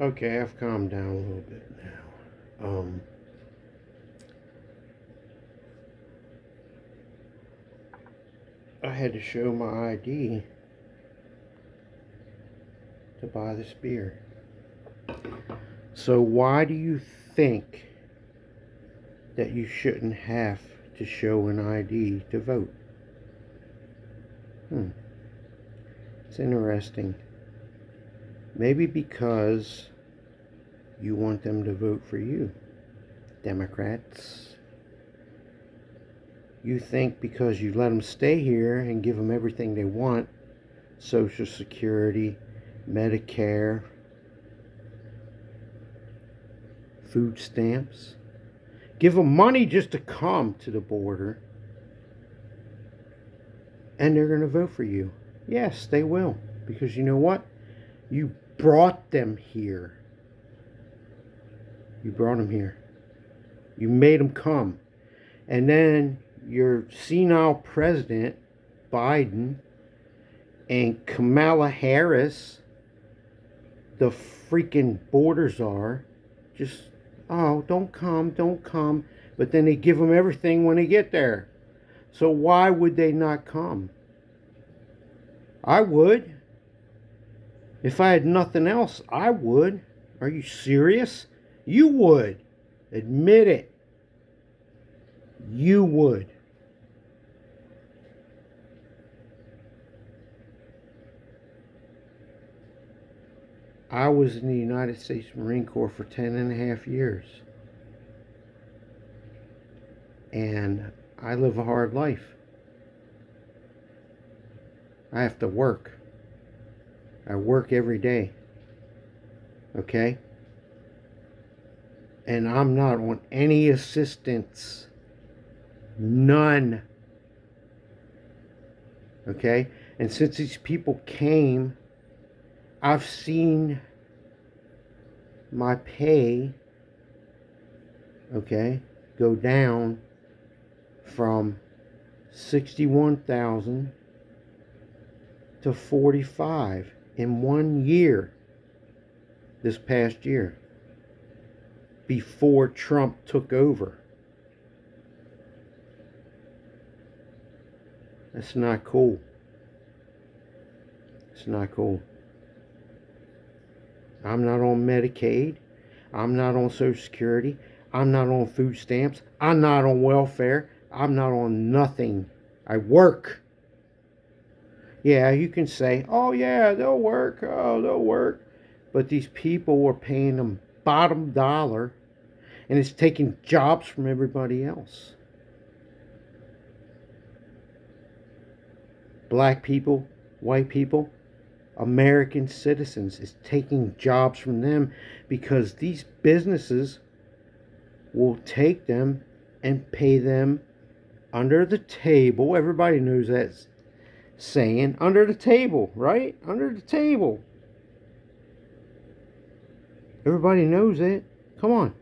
Okay, I've calmed down a little bit now. I had to show my ID to buy this beer. So why do you think that you shouldn't have to show an ID to vote? Hmm, it's interesting. Maybe because you want them to vote for you, Democrats. You think because you let them stay here and give them everything they want, Social Security, Medicare, food stamps, give them money just to come to the border, and they're going to vote for you. Yes, they will. Because you know what? You brought them here. You brought them here. You made them come. And then your senile president, Biden, and Kamala Harris, the freaking border czar, just, oh, don't come, don't come. But then they give them everything when they get there. So why would they not come? I would. If I had nothing else, I would. Are you serious? You would. Admit it. You would. I was in the United States Marine Corps for 10 and a half years. And I live a hard life. I have to work. I work every day. Okay? And I'm not on any assistance. None. Okay? And since these people came, I've seen my pay, okay, go down from 61,000 to 45 in 1 year, this past year, before Trump took over. That's not cool. It's not cool. I'm not on Medicaid. I'm not on Social Security. I'm not on food stamps. I'm not on welfare. I'm not on nothing. I work. Yeah, you can say, oh, yeah, they'll work. Oh, they'll work. But these people were paying them bottom dollar, and it's taking jobs from everybody else. Black people, white people, American citizens. Is taking jobs from them because these businesses will take them and pay them under the table. Everybody knows that saying, under the table, right? Under the table. Everybody knows it. Come on.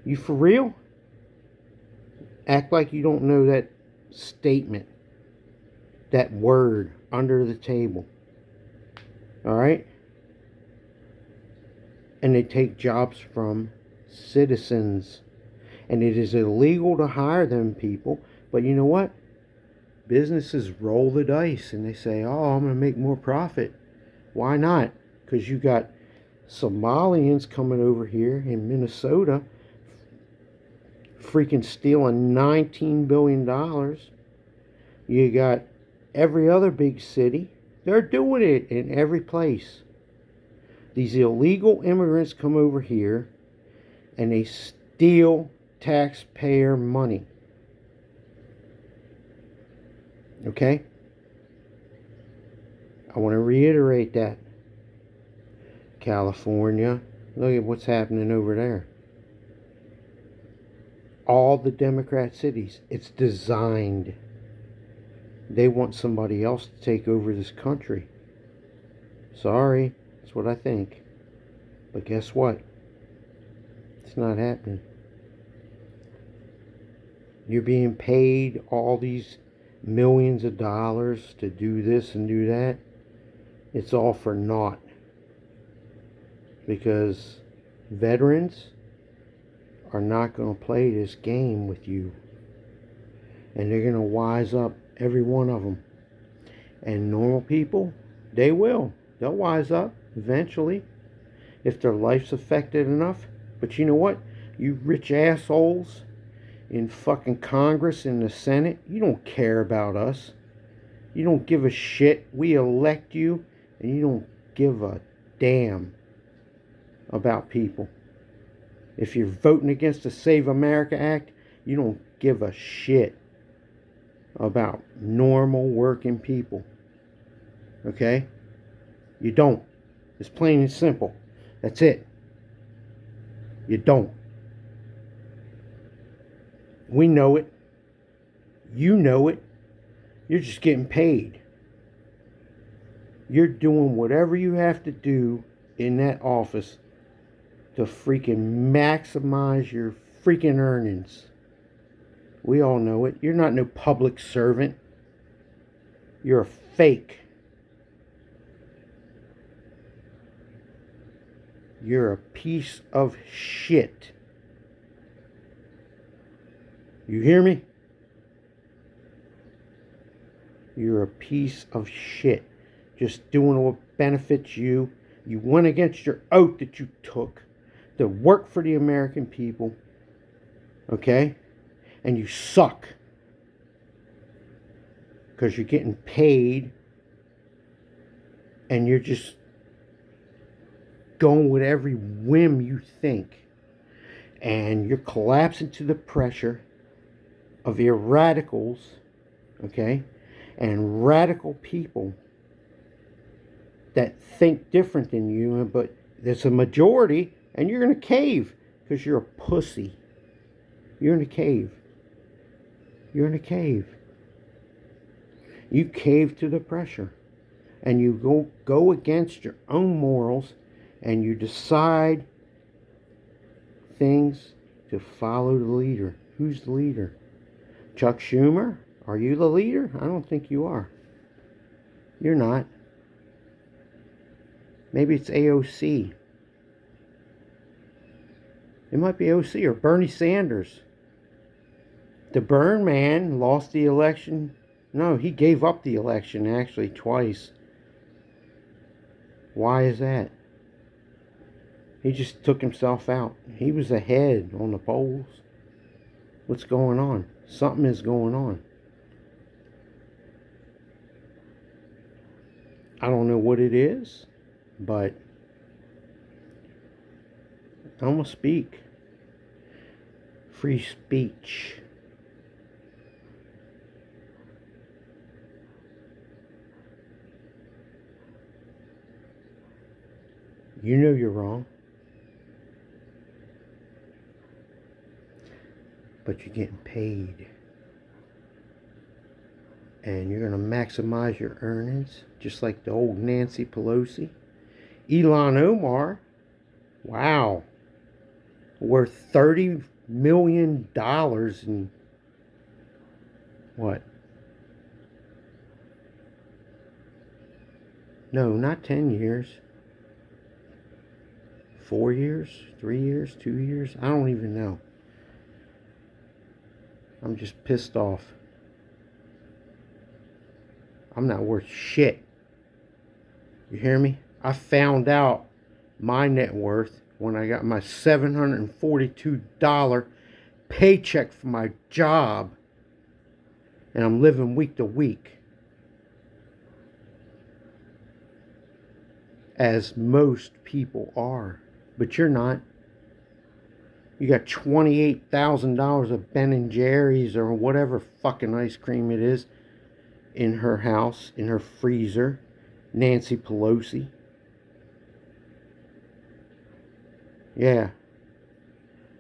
You for real? Act like you don't know that statement, that word, under the table. All right? And they take jobs from citizens. And it is illegal to hire them people. But you know what? Businesses roll the dice and they say, oh, I'm going to make more profit. Why not? Because you got Somalians coming over here in Minnesota freaking stealing $19 billion. You got every other big city. They're doing it in every place. These illegal immigrants come over here and they steal taxpayer money. Okay? I want to reiterate that. California, look at what's happening over there. All the Democrat cities, it's designed. They want somebody else to take over this country. Sorry, that's what I think. But guess what? It's not happening. You're being paid all these millions of dollars to do this and do that. It's all for naught. because veterans are not going to play this game with you. And they're going to wise up, every one of them. And normal people, they will. They'll wise up eventually if their life's affected enough. But you know what? You rich assholes in fucking Congress and the Senate, you don't care about us. You don't give a shit. We elect you, and you don't give a damn about people. If you're voting against the Save America Act, you don't give a shit about normal working people. Okay? You don't. It's plain and simple. That's it. You don't. We know it. You know it. You're just getting paid. You're doing whatever you have to do in that office to freaking maximize your freaking earnings. We all know it. You're not no public servant. You're a fake. You're a piece of shit. You hear me? You're a piece of shit. Just doing what benefits you. You went against your oath that you took to work for the American people. Okay? And you suck. Because you're getting paid. And you're just going with every whim you think. And you're collapsing to the pressure of your radicals. Okay? And radical people that think different than you, but there's a majority, and you're going to cave because you're a pussy. You're in a cave. You're in a cave. You cave to the pressure, and you go against your own morals, and you decide things to follow the leader. Who's the leader? Chuck Schumer? Are you the leader? I don't think you are. You're not. Maybe it's AOC. It might be AOC or Bernie Sanders. The Burn man lost the election. No, he gave up the election actually twice. Why is that? He just took himself out. He was ahead on the polls. What's going on? Something is going on. I don't know what it is, but I'm going to speak. Free speech. You know you're wrong. But you're getting paid. And you're going to maximize your earnings, just like the old Nancy Pelosi. Ilhan Omar, wow, worth $30 million in what? No, not 10 years. 4 years? 3 years? 2 years? I don't even know. I'm just pissed off. I'm not worth shit. You hear me? I found out my net worth when I got my $742 paycheck for my job. And I'm living week to week. As most people are. But you're not. You got $28,000 of Ben & Jerry's or whatever fucking ice cream it is in her house, in her freezer. Nancy Pelosi. Yeah.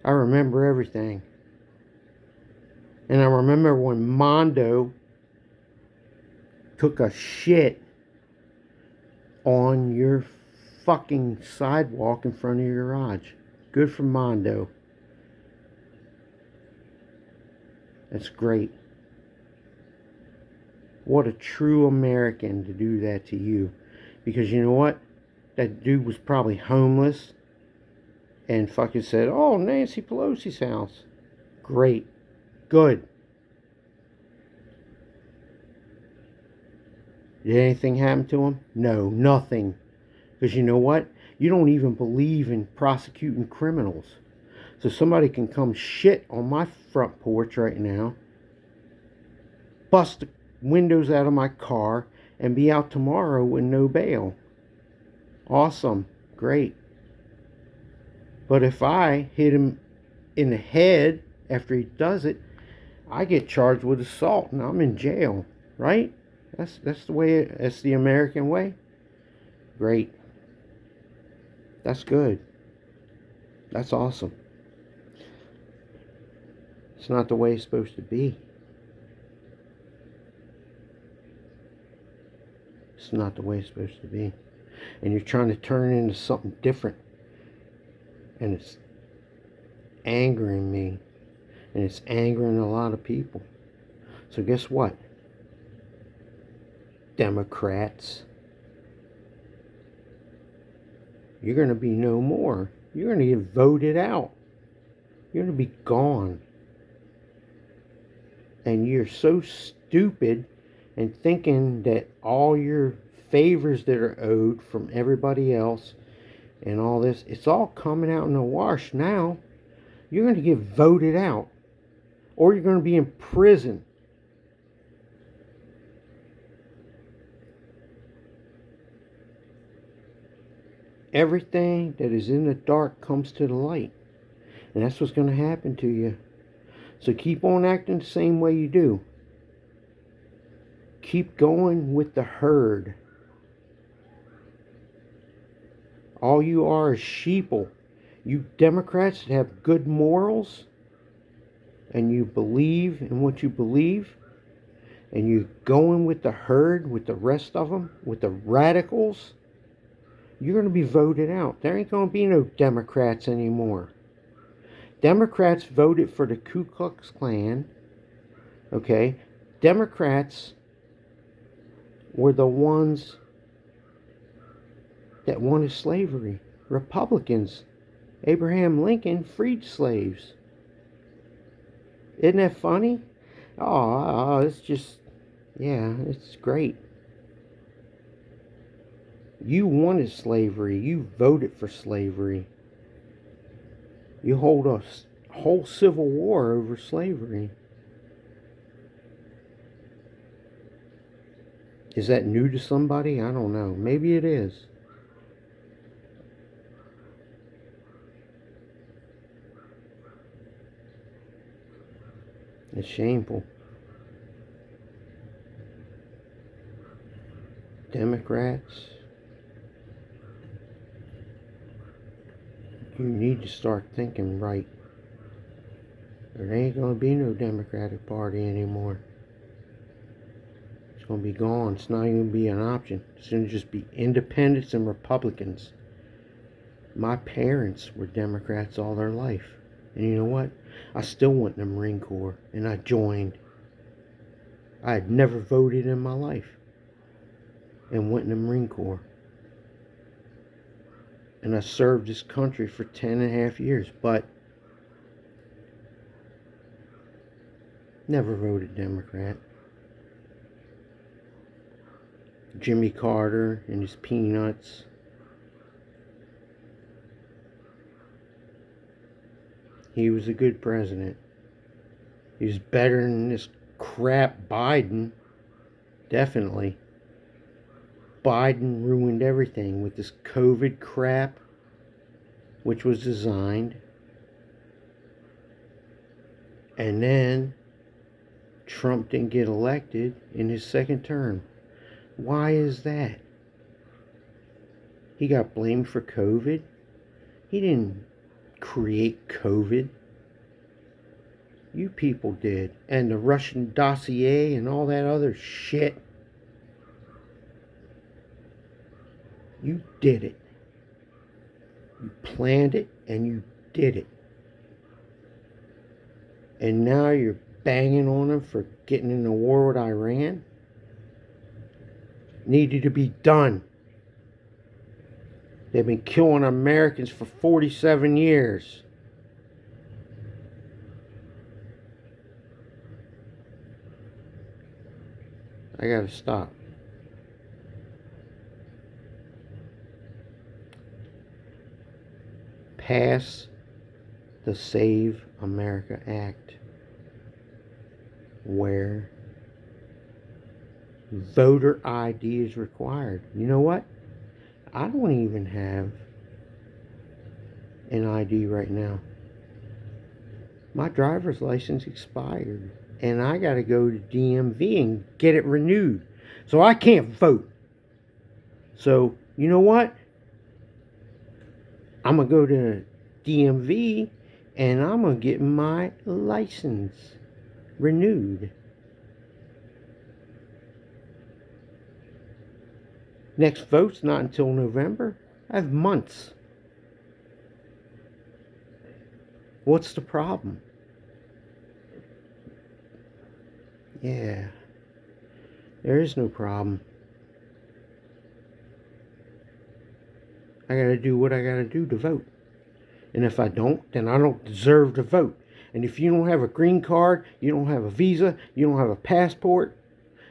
I remember everything. And I remember when Mondo took a shit on your fucking sidewalk in front of your garage. Good for Mondo. That's great. What a true American to do that to you. Because you know what? That dude was probably homeless and fucking said, "Oh, Nancy Pelosi's house." Great. Good. Did anything happen to him? No, nothing. Because you know what? You don't even believe in prosecuting criminals. So somebody can come shit on my front porch right now, bust the windows out of my car, and be out tomorrow with no bail. Awesome. Great. But if I hit him in the head after he does it, I get charged with assault and I'm in jail, right? That's the way that's the American way. Great. That's good. That's awesome. It's not the way it's supposed to be. It's not the way it's supposed to be. And you're trying to turn it into something different. And it's angering me. And it's angering a lot of people. So guess what? Democrats, you're going to be no more. You're going to get voted out. You're going to be gone. And you're so stupid and thinking that all your favors that are owed from everybody else and all this, it's all coming out in the wash now. You're going to get voted out. Or you're going to be in prison. Everything that is in the dark comes to the light. And that's what's going to happen to you. So keep on acting the same way you do. Keep going with the herd. All you are is sheeple. You Democrats that have good morals and you believe in what you believe and you're going with the herd, with the rest of them, with the radicals, you're going to be voted out. There ain't going to be no Democrats anymore. Democrats voted for the Ku Klux Klan. Okay? Democrats were the ones that wanted slavery. Republicans, Abraham Lincoln freed slaves. Isn't that funny? Oh, it's just, yeah, it's great. You wanted slavery. You voted for slavery. You hold a whole civil war over slavery. Is that new to somebody? I don't know. Maybe it is. It's shameful. Democrats, you need to start thinking right. There ain't going to be no Democratic Party anymore. It's going to be gone. It's not even going to be an option. It's going to just be independents and Republicans. My parents were Democrats all their life. And you know what? I still went in the Marine Corps. And I joined. I had never voted in my life. And went in the Marine Corps. And I served this country for 10.5 years. But never voted Democrat. Jimmy Carter and his peanuts. He was a good president. He was better than this crap Biden. Definitely. Biden ruined everything with this COVID crap, which was designed. And then Trump didn't get elected in his second term. Why is that? He got blamed for COVID. He didn't create COVID. You people did. And the Russian dossier and all that other shit. You did it. You planned it and you did it. And now you're banging on them for getting in a war with Iran. Needed to be done. They've been killing Americans for 47 years. I gotta stop. Pass the Save America Act, where voter ID is required. You know what? I don't even have an ID right now. My driver's license expired, and I got to go to DMV and get it renewed. So I can't vote. So, you know what? I'm going to go to DMV and I'm going to get my license renewed. Next vote's not until November. I have months. What's the problem? Yeah, there is no problem. I gotta do what I gotta do to vote. And if I don't, then I don't deserve to vote. And if you don't have a green card, you don't have a visa, you don't have a passport,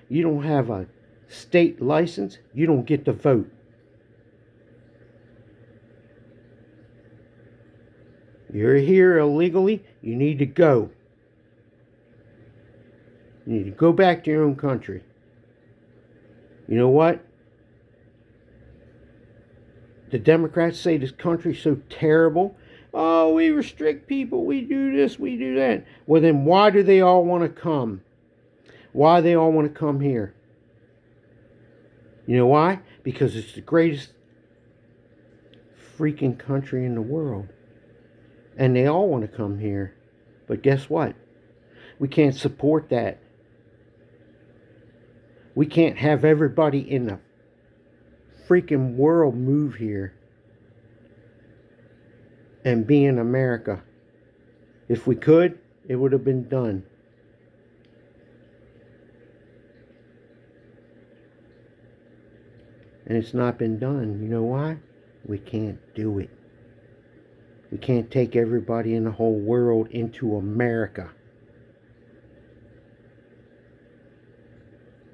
you don't have a state license, you don't get to vote. You're here illegally, you need to go. You need to go back to your own country. You know what? The Democrats say this country's so terrible. Oh, we restrict people, we do this, we do that. Well, then why do they all want to come? Why do they all want to come here? You know why? Because it's the greatest freaking country in the world. And they all want to come here. But guess what? We can't support that. We can't have everybody in the freaking world move here and be in America. If we could, it would have been done. And it's not been done. You know why? We can't do it. We can't take everybody in the whole world into America.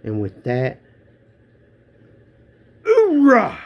And with that, hoorah!